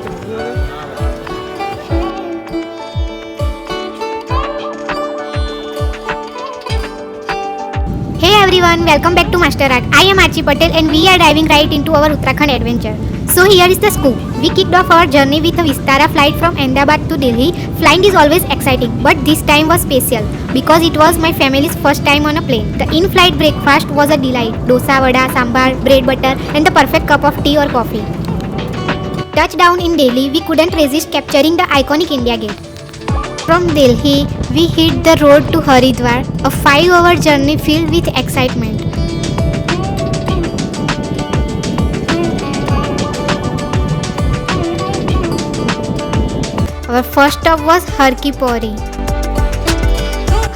Hey everyone, welcome back to Master Art. I am Archie Patel and we are diving right into our Uttarakhand adventure. So here is the scoop. We kicked off our journey with a Vistara flight from Ahmedabad to Delhi. Flying is always exciting, but this time was special because it was my family's first time on a plane. The in-flight breakfast was a delight. Dosa, vada, sambar, bread butter and the perfect cup of tea or coffee. Touchdown in Delhi, we couldn't resist capturing the iconic India Gate. From Delhi, we hit the road to Haridwar, a 5-hour journey filled with excitement. Our first stop was Har Ki Pauri.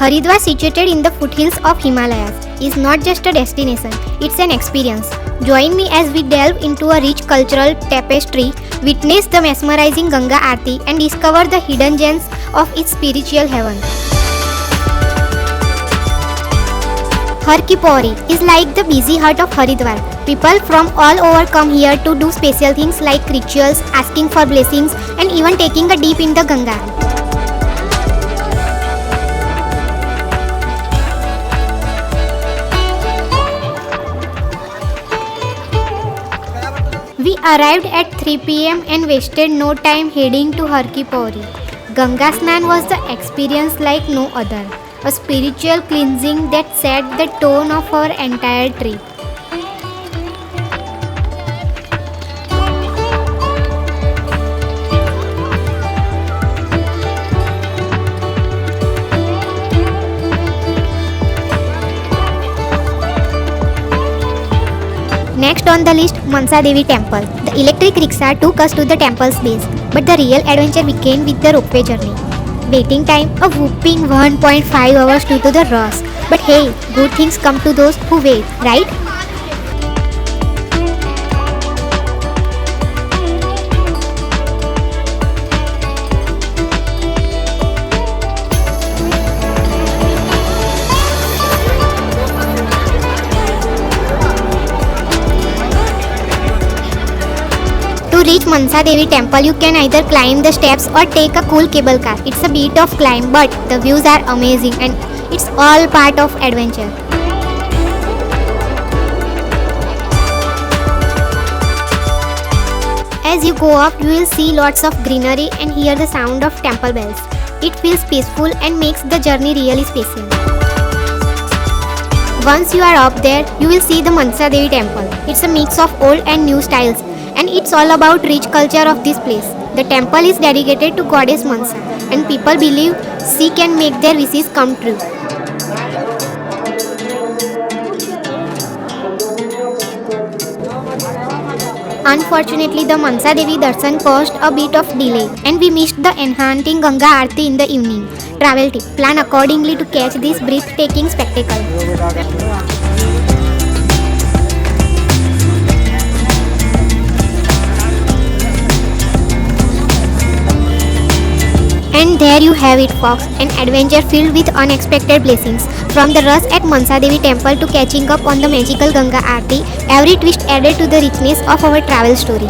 Haridwar, situated in the foothills of Himalayas, is not just a destination, it's an experience. Join me as we delve into a rich cultural tapestry, witness the mesmerizing Ganga Aarti and discover the hidden gems of its spiritual heaven. Har Ki Pauri is like the busy heart of Haridwar. People from all over come here to do special things like rituals, asking for blessings and even taking a dip in the Ganga. We arrived at 3 p.m. and wasted no time heading to Har Ki Pauri. Ganga Snan was the experience like no other, a spiritual cleansing that set the tone of our entire trip. Next on the list, Mansa Devi Temple. The electric rickshaw took us to the temple's base, but the real adventure began with the ropeway journey. Waiting time, a whopping 1.5 hours due to the rush. But hey, good things come to those who wait, right? To reach Mansa Devi Temple, you can either climb the steps or take a cool cable car. It's a bit of climb, but the views are amazing and it's all part of adventure. As you go up, you will see lots of greenery and hear the sound of temple bells. It feels peaceful and makes the journey really special. Once you are up there, you will see the Mansa Devi Temple. It's a mix of old and new styles. And it's all about rich culture of this place. The temple is dedicated to goddess Mansa and people believe she can make their wishes come true. Unfortunately, the Mansa Devi Darshan caused a bit of delay and we missed the enchanting Ganga Aarti in the evening. Travel tip: plan accordingly to catch this breathtaking spectacle. And there you have it folks, an adventure filled with unexpected blessings. From the rush at Mansa Devi Temple to catching up on the magical Ganga Aarti, every twist added to the richness of our travel story.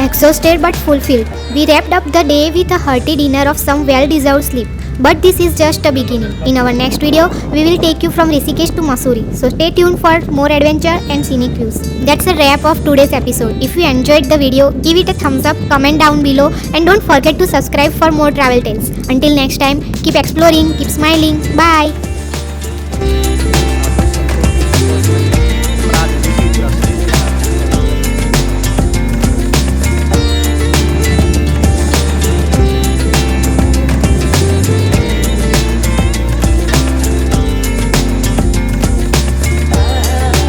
Exhausted but fulfilled, we wrapped up the day with a hearty dinner of some well-deserved sleep. But this is just a beginning. In our next video, we will take you from Rishikesh to Mussoorie. So stay tuned for more adventure and scenic views. That's a wrap of today's episode. If you enjoyed the video, give it a thumbs up, comment down below and don't forget to subscribe for more travel tales. Until next time, keep exploring, keep smiling. Bye.